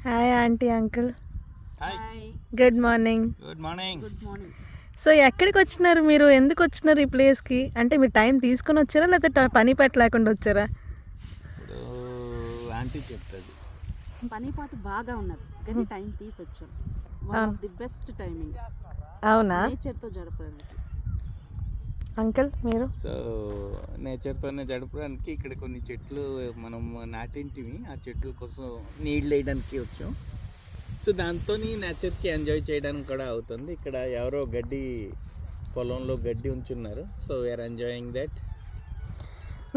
Hi aunty uncle. Hi. Good morning. Good morning. Good morning. So ఎక్కడికి వచ్చినారు మీరు? ఎందుకు వచ్చినారు ఈ ప్లేస్కి? అంటే మీరు టైం తీసుకొని వచ్చారా లేకపోతే పని పెట్టలేకుండా వచ్చారా? ఇప్పుడు ఆంటీ చెప్తుంది. పని పాట బాగా ఉన్నది కానీ టైం తీసి వచ్చాం. One of the best timing అవునా నేచర్తో జరపడానికి. అంకుల్ మీరు? సో నేచర్తోనే గడపడానికి ఇక్కడ కొన్ని చెట్లు మనం నాటింటివి, ఆ చెట్ల కోసం నీళ్ళు వేయడానికి వచ్చాం. సో దాంతో నేచర్కి ఎంజాయ్ చేయడానికి కూడా అవుతుంది. ఇక్కడ ఎవరో గడ్డి పొలంలో గడ్డి ఉంచున్నారు. So we're enjoying that.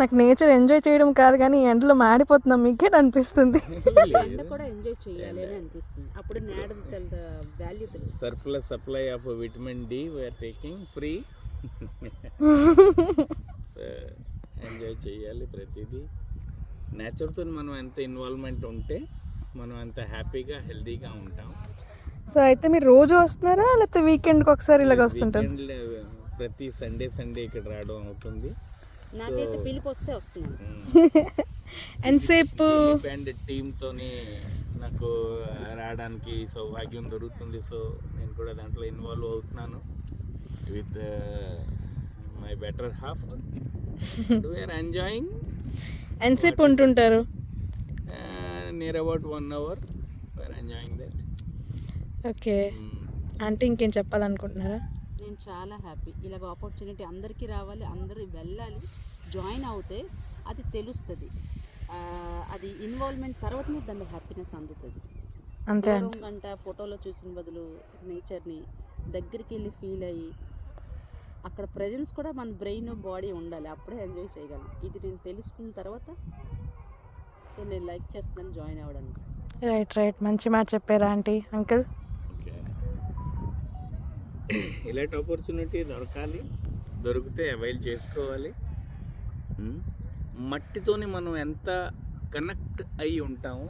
నాకు నేచర్ ఎంజాయ్ చేయడం కాదు కానీ ఈ ఎండలో మాడిపోతున్నాం, మీకే అనిపిస్తుంది. ఎండ కూడా ఎంజాయ్ చేయాలి అని అనిపిస్తుంది. అప్పుడు నేడ వాల్యూ తెలుస్తుంది. Surplus supply of vitamin D we are taking free. So enjoy చేయాలి ప్రతిదీ. నేచర్తో మనం ఎంత ఇన్వాల్వ్మెంట్ ఉంటే మనం అంత హ్యాపీగా హెల్తీగా ఉంటాం. సో అయితే మీరు రోజు వస్తున్నారా లేకపోతే వీకెండ్కి ఒకసారి ఇలాగ వస్తుంటారు? ప్రతి సండే ఇక్కడ రావడం అవుతుంది. నాకైతే పిలిపి వస్తే వస్తున్నాను. ఎంతసేపు అండ్ టీమ్తోని నాకు రావడానికి సౌభాగ్యం దొరుకుతుంది. సో నేను కూడా దాంట్లో ఇన్వాల్వ్ అవుతున్నాను with my better half. We are enjoying. ఎంతసేపు ఉంటుంటారు? Near about 1 hour we are enjoying that. Okay అంటే ఇంకేం చెప్పాలనుకుంటున్నారా? నేను చాలా హ్యాపీ. ఇలాగ ఆపర్చునిటీ అందరికీ రావాలి, అందరూ వెళ్ళాలి, జాయిన్ అవుతే అది తెలుస్తుంది. అది ఇన్వాల్వ్మెంట్ తర్వాతనే దాని హ్యాపీనెస్ అందుతుంది. అంతే గంట ఫోటోలో చూసిన బదులు నేచర్ని దగ్గరికి వెళ్ళి ఫీల్ అయ్యి అక్కడ ప్రెజెన్స్ కూడా మన బ్రెయిన్ బాడీ ఉండాలి, అప్పుడే ఎంజాయ్ చేయగలం. ఇది నేను తెలుసుకున్న తర్వాత సో నేను లైక్ చేస్తున్నాను జాయిన్ అవ్వడానికి. రైట్ మంచి మాట చెప్పారా ఆంటీ అంకుల్. ఇలాంటి ఆపర్చునిటీ దొరికితే అవైల్ చేసుకోవాలి. మట్టితోని మనం ఎంత కనెక్ట్ అయి ఉంటామో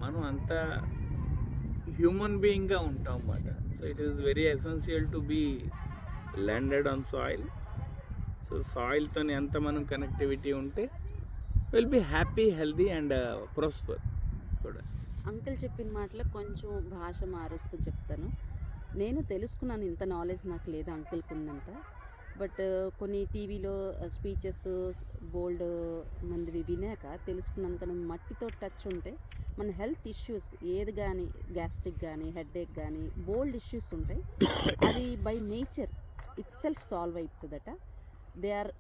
మనం అంత హ్యూమన్ బీయింగ్గా ఉంటాం అన్నమాట. So it is very essential to be landed on soil. So సాయిల్తో ఎంత మనం కనెక్టివిటీ ఉంటే will be happy, healthy and prosper కూడా. అంకుల్ చెప్పిన మాటలో కొంచెం భాష మారుస్తూ చెప్తాను. నేను తెలుసుకున్నాను, ఇంత నాలెడ్జ్ నాకు లేదు అంకుల్కి ఉన్నంత. బట్ కొన్ని టీవీలో స్పీచెస్ బోల్డ్ మందివి వినాక తెలుసుకున్నాను. కానీ మట్టితో టచ్ ఉంటే మన హెల్త్ ఇష్యూస్ ఏది కానీ, గ్యాస్ట్రిక్ కానీ, హెడేక్ కానీ, బోల్డ్ ఇష్యూస్ ఉంటాయి. అవి by nature itself solve అవుతుందట. దే ఆర్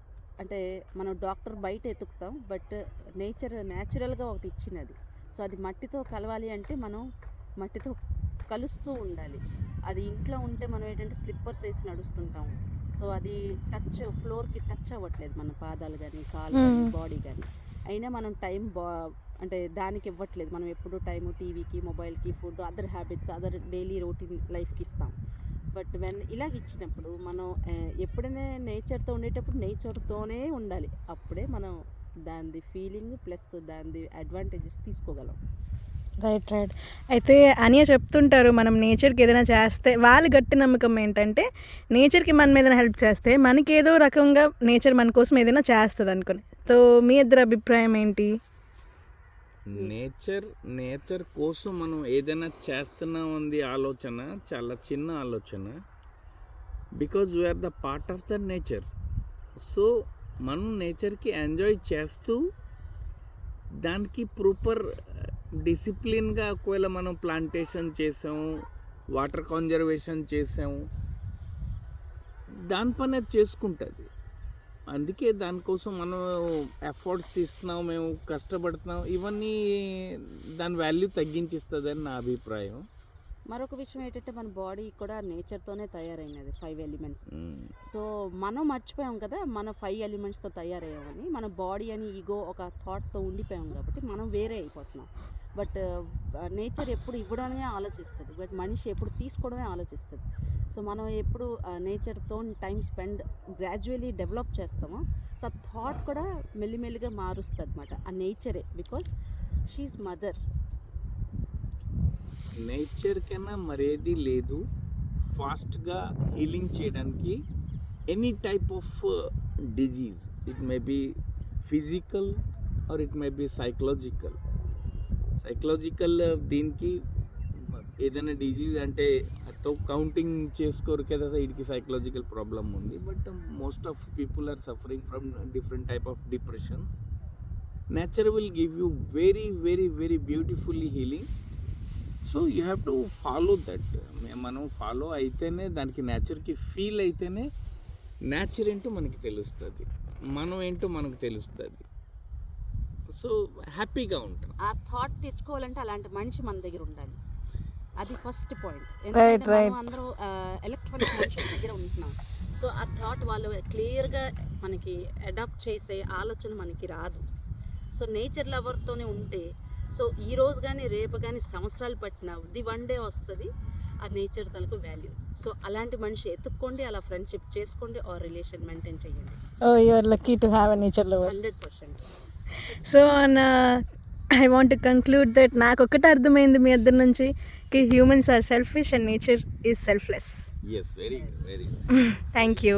అంటే మనం డాక్టర్ బయట ఎతుకుతాం, బట్ నేచర్ న్యాచురల్గా ఒకటి ఇచ్చినది. సో అది మట్టితో కలవాలి అంటే మనం మట్టితో కలుస్తూ ఉండాలి. అది ఇంట్లో ఉంటే మనం ఏంటంటే స్లిప్పర్స్ వేసి నడుస్తుంటాం. సో అది టచ్ ఫ్లోర్కి టచ్ అవ్వట్లేదు మన పాదాలు కానీ, కాళ్ళు కానీ, బాడీ కానీ. అయినా మనం టైం అంటే దానికి ఇవ్వట్లేదు. మనం ఎప్పుడు టైము టీవీకి, మొబైల్కి, food, other habits, other daily routine లైఫ్కి ఇస్తాం. బట్ వెన్ ఇలాగ ఇచ్చినప్పుడు మనం ఎప్పుడైనా నేచర్తో ఉండేటప్పుడు నేచర్తోనే ఉండాలి. అప్పుడే మనం దాని ఫీలింగ్ ప్లస్ దాని అడ్వాంటేజెస్ తీసుకోగలం. రైట్ అయితే అనియ చెప్తుంటారు మనం నేచర్కి ఏదైనా చేస్తే, వాళ్ళ గట్టి నమ్మకం ఏంటంటే నేచర్కి మనం ఏదైనా హెల్ప్ చేస్తే మనకి ఏదో రకంగా నేచర్ మన కోసం ఏదైనా చేస్తుంది అనుకుని. సో మీ ఇద్దరు అభిప్రాయం ఏంటి? నేచర్ కోసం మనం ఏదైనా చేస్తున్నాం ఉంది ఆలోచన చాలా చిన్న ఆలోచన. Because we are the part of the nature. So మనం నేచర్కి ఎంజాయ్ చేస్తూ దానికి ప్రాపర్ డిసిప్లిన్గా ఒకవేళ మనం ప్లాంటేషన్ చేసాము, వాటర్ కన్జర్వేషన్ చేసాము, దాని పని అది చేసుకుంటుంది. అందుకే దానికోసం మనం ఎఫర్ట్స్ ఇస్తున్నాం, మేము కష్టపడుతున్నాం. ఇవన్నీ దాని వాల్యూ తగ్గించిస్తుందని నా అభిప్రాయం. మరొక విషయం ఏంటంటే మన బాడీ కూడా నేచర్తోనే తయారైనది, 5 ఎలిమెంట్స్. సో మనం మర్చిపోయాం కదా మన 5 ఎలిమెంట్స్తో తయారయ్యామని. మన బాడీ అని ఈగో ఒక థాట్తో ఉండిపోయాం కాబట్టి మనం వేరే అయిపోతున్నాం. బట్ నేచర్ ఎప్పుడు ఇవ్వడమే ఆలోచిస్తుంది, బట్ మనిషి ఎప్పుడు తీసుకోవడమే ఆలోచిస్తుంది. సో మనం ఎప్పుడు నేచర్తో టైం స్పెండ్ గ్రాడ్యువల్లీ డెవలప్ చేస్తామో సో థాట్ కూడా మెల్లిమెల్లిగా మారుస్తుంది అనమాట ఆ నేచరే. Because she is mother. నేచర్ కన్నా మరేది లేదు ఫాస్ట్గా హీలింగ్ చేయడానికి. Any type of disease, it may be physical or it may be psychological. Psychological దీనికి ఏదైనా డిజీజ్ అంటే కౌంటింగ్ చేసుకోరు కదా, వీటికి సైకలాజికల్ ప్రాబ్లమ్ ఉంది. But most of people are suffering from different type of depressions. Nature will give you very very very beautifully healing. So you have to follow that. మనం follow అయితేనే దానికి నేచర్కి feel అయితేనే nature ఏంటో మనకి తెలుస్తుంది, మనం ఏంటో మనకు తెలుస్తుంది. సో హ్యాపీగా ఉంటాం. ఆ థాట్ తెచ్చుకోవాలంటే అలాంటి మనిషి మన దగ్గర ఉండాలి. అది ఫస్ట్ పాయింట్. Right, ఎందుకంటే right. మనం అందరూ ఎలక్ట్రానిక్ మనుషుల దగ్గర ఉంటున్నాం. సో ఆ థాట్ వాళ్ళు క్లియర్గా మనకి అడాప్ట్ చేసే ఆలోచన మనకి రాదు. సో నేచర్ లవర్తోనే ఉంటే, సో ఈ రోజు కానీ రేపు కానీ సంవత్సరాలు పట్టినా ది వన్ డే వస్తుంది ఆ నేచర్ తనకు వాల్యూ. సో అలాంటి మనిషి ఎత్తుక్కోండి, అలా ఫ్రెండ్షిప్ చేసుకోండి, ఆ రిలేషన్ మెయింటైన్ చేయండి. Oh, you are lucky to have a nature lover. 100%. So I want to conclude that నాకు ఒకటి అర్థమైంది మీ ఇద్దరి నుంచి, కి humans are selfish and nature is selfless. Yes, very good, very good. Thank you.